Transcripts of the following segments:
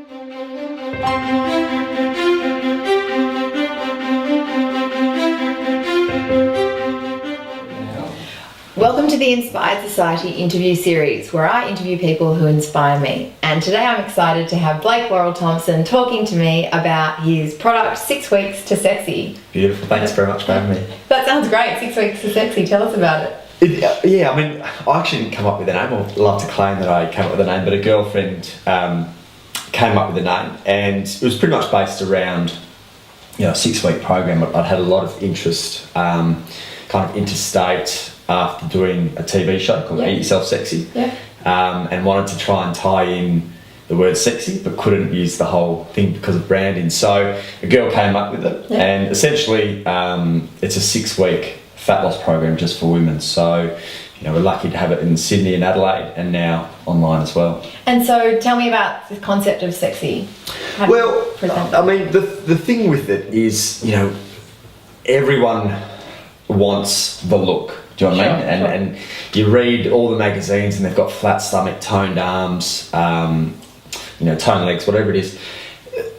Welcome to the Inspired Society interview series, where I interview people who inspire me. And today I'm excited to have Blake Worrall-Thompson talking to me about his product, 6 Weeks to Sexy. Beautiful. Thanks very much for having me. That sounds great. 6 Weeks to Sexy. Tell us about it. Yeah, I mean, I actually didn't come up with a name. I'd love to claim that I came up with a name, but a girlfriend came up with a name, and it was pretty much based around, a 6-week program. I'd had a lot of interest, kind of interstate, after doing a TV show called Eat Yourself Sexy, and wanted to try and tie in the word sexy, but couldn't use the whole thing because of branding. So a girl came up with it, and essentially it's a 6-week fat loss program just for women. So we're lucky to have it in Sydney and Adelaide, and now online as well. And so tell me about the concept of sexy. Well, I mean, the thing with it is, everyone wants the look. Do you know what I mean? And you read all the magazines and they've got flat stomach, toned arms, toned legs, whatever it is.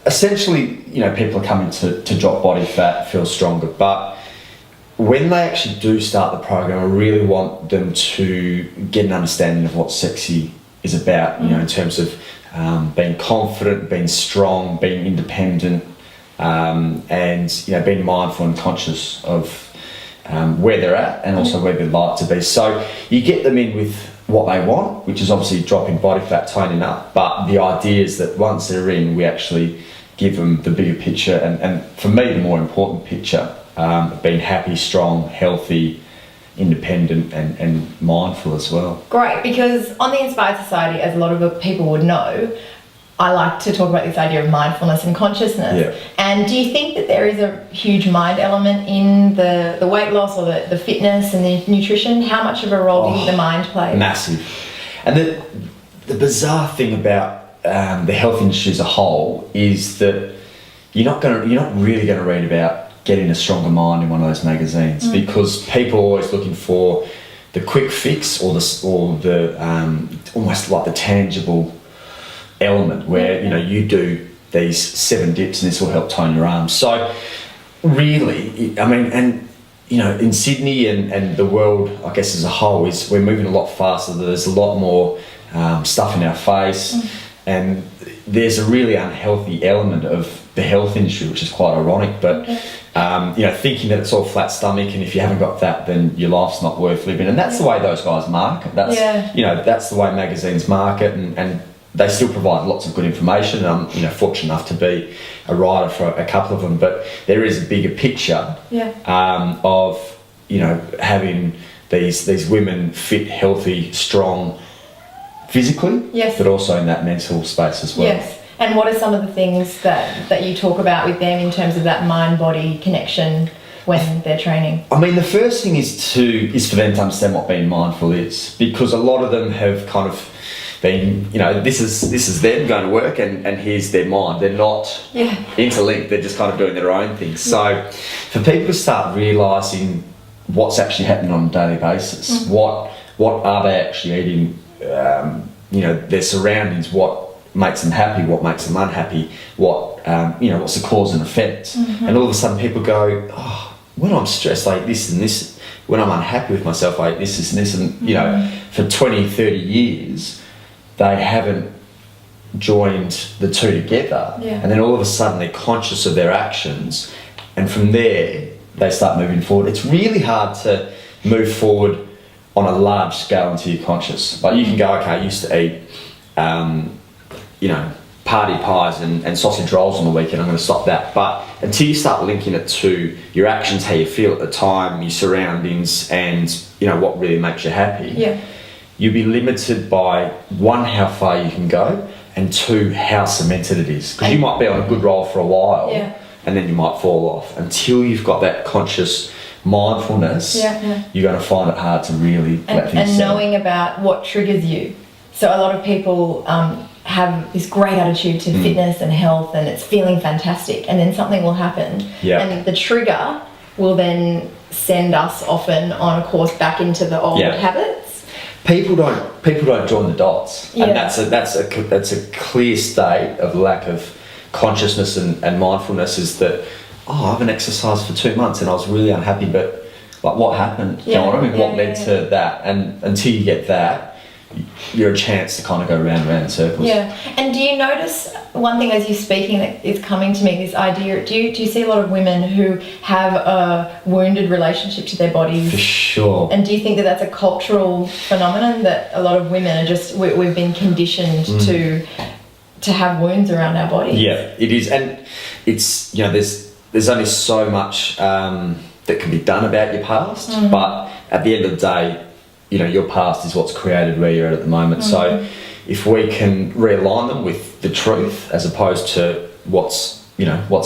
Essentially, people are coming to drop body fat, feel stronger. But when they actually do start the program, I really want them to get an understanding of what sexy is about, in terms of being confident, being strong, being independent, and being mindful and conscious of where they're at and also where they'd like to be. So you get them in with what they want, which is obviously dropping body fat, toning up, but the idea is that once they're in, we actually give them the bigger picture, and for me the more important picture, of being happy, strong, healthy, independent and mindful as well. Great, because on the Inspired Society, as a lot of people would know, I like to talk about this idea of mindfulness and consciousness. Yeah. And do you think that there is a huge mind element in the weight loss or the fitness and the nutrition? How much of a role do you think the mind plays? Massive. And the bizarre thing about the health industry as a whole is that you're not really going to read about getting a stronger mind in one of those magazines, because people are always looking for the quick fix or the almost like the tangible element where you do these 7 dips and this will help tone your arms. So really, I mean, and in Sydney and the world, I guess as a whole, we're moving a lot faster. There's a lot more stuff in our face, and there's a really unhealthy element of the health industry, which is quite ironic, but thinking that it's all flat stomach, and if you haven't got that, then your life's not worth living. And that's the way those guys market. That's that's the way magazines market, and they still provide lots of good information. I'm fortunate enough to be a writer for a couple of them, but there is a bigger picture of having these women fit, healthy, strong physically, but also in that mental space as well. Yes. And what are some of the things that you talk about with them in terms of that mind-body connection when they're training? I mean, the first thing is for them to understand what being mindful is, because a lot of them have kind of been, this is them going to work and here's their mind. They're not interlinked, they're just kind of doing their own thing. So for people to start realising what's actually happening on a daily basis, what are they actually eating, their surroundings, what makes them happy, what makes them unhappy, what's the cause and effect. And all of a sudden people go, when I'm stressed, I eat this and this. When I'm unhappy with myself, I eat this and this. And for 20, 30 years, they haven't joined the two together. And then all of a sudden they're conscious of their actions, and from there they start moving forward. It's really hard to move forward on a large scale until you're conscious. Like you can go, okay, I used to eat party pies and sausage rolls on the weekend, I'm going to stop that. But until you start linking it to your actions, how you feel at the time, your surroundings, and what really makes you happy, you'll be limited by, one, how far you can go, and two, how cemented it is. Because you might be on a good roll for a while, and then you might fall off. Until you've got that conscious mindfulness, you're going to find it hard to really let things and knowing about what triggers you. So a lot of people have this great attitude to fitness and health, and it's feeling fantastic, and then something will happen, and the trigger will then send us often on a course back into the old habits. people don't join the dots, Yeah. and that's a clear state of lack of consciousness and mindfulness. Is that I haven't exercised for 2 months and I was really unhappy, but like what happened? You know what I mean? What led to that? And until you get that, you're a chance to kind of go round and round in circles. Yeah. And do you notice one thing as you're speaking that is coming to me, this idea, do you see a lot of women who have a wounded relationship to their bodies? For sure. And do you think that that's a cultural phenomenon, that a lot of women are just, we've been conditioned to have wounds around our bodies? Yeah, it is. And it's, you know, there's only so much that can be done about your past, but at the end of the day, you know, your past is what's created where you're at the moment. So if we can realign them with the truth as opposed to what's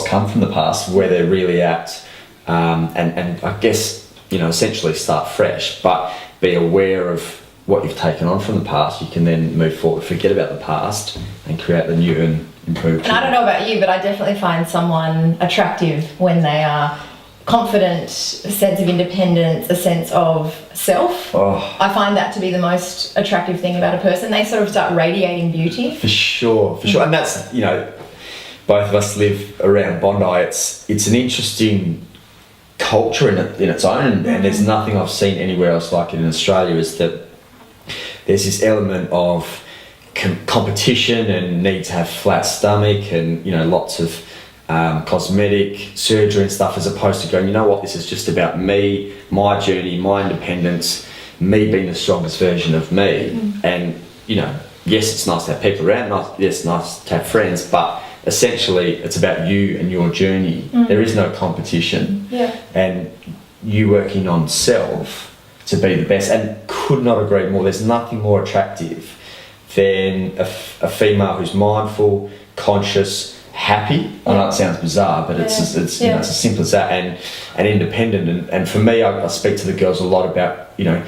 come from the past, where they're really at, and I guess, you know, essentially start fresh, but be aware of what you've taken on from the past, you can then move forward, forget about the past and create the new and improved. And I don't know about you, but I definitely find someone attractive when they are confident, a sense of independence, a sense of self. I find that to be the most attractive thing about a person. They sort of start radiating beauty. For sure. And that's, you know, both of us live around Bondi. It's an interesting culture in its own, and there's nothing I've seen anywhere else like it in Australia, is that there's this element of competition and need to have flat stomach and, you know, lots of cosmetic surgery and stuff, as opposed to going, you know what, this is just about me, my journey, my independence, me being the strongest version of me. And, you know, yes, it's nice to have people around, yes, it's nice to have friends, but essentially it's about you and your journey. There is no competition. And you working on self to be the best, and could not agree more. There's nothing more attractive than a female who's mindful, conscious, happy. I know it sounds bizarre, but it's you know, it's as simple as that, and independent. And for me, I speak to the girls a lot about, you know,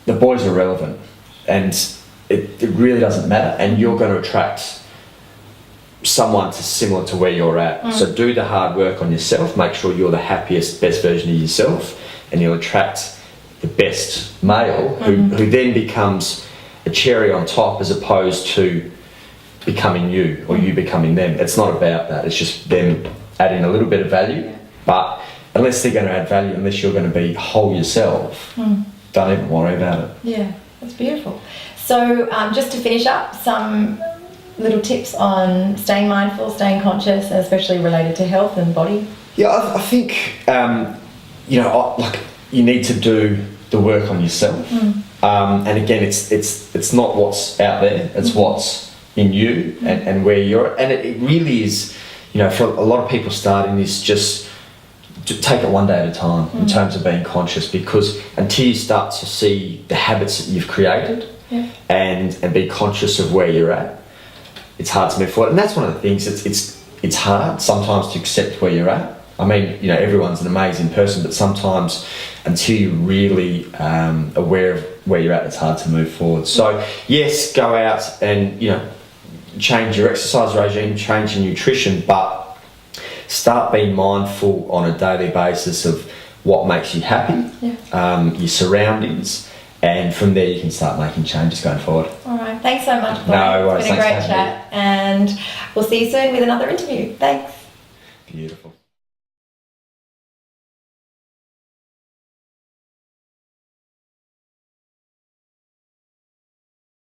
the boys are relevant, and it really doesn't matter, and you're going to attract someone similar to where you're at. So do the hard work on yourself, make sure you're the happiest, best version of yourself, and you'll attract the best male who then becomes a cherry on top, as opposed to becoming you or you becoming them. It's not about that. It's just them adding a little bit of value. But unless they're going to add value, unless you're going to be whole yourself, don't even worry about it. Yeah, that's beautiful. So just to finish up, some little tips on staying mindful, staying conscious, and especially related to health and body. Yeah, I think you know, like, you need to do the work on yourself. And again, it's not what's out there, it's what's in you and where you're, and it really is, you know, for a lot of people starting this, just to take it one day at a time in terms of being conscious, because until you start to see the habits that you've created and be conscious of where you're at, it's hard to move forward. And that's one of the things, it's hard sometimes to accept where you're at. I mean, you know, everyone's an amazing person, but sometimes until you're really aware of where you're at, it's hard to move forward. So yes, go out and, you know, change your exercise regime, change your nutrition, but start being mindful on a daily basis of what makes you happy, your surroundings, and from there you can start making changes going forward. All right, thanks so much, Blake. No worries. It's been a great chat, and we'll see you soon with another interview. Thanks. Beautiful.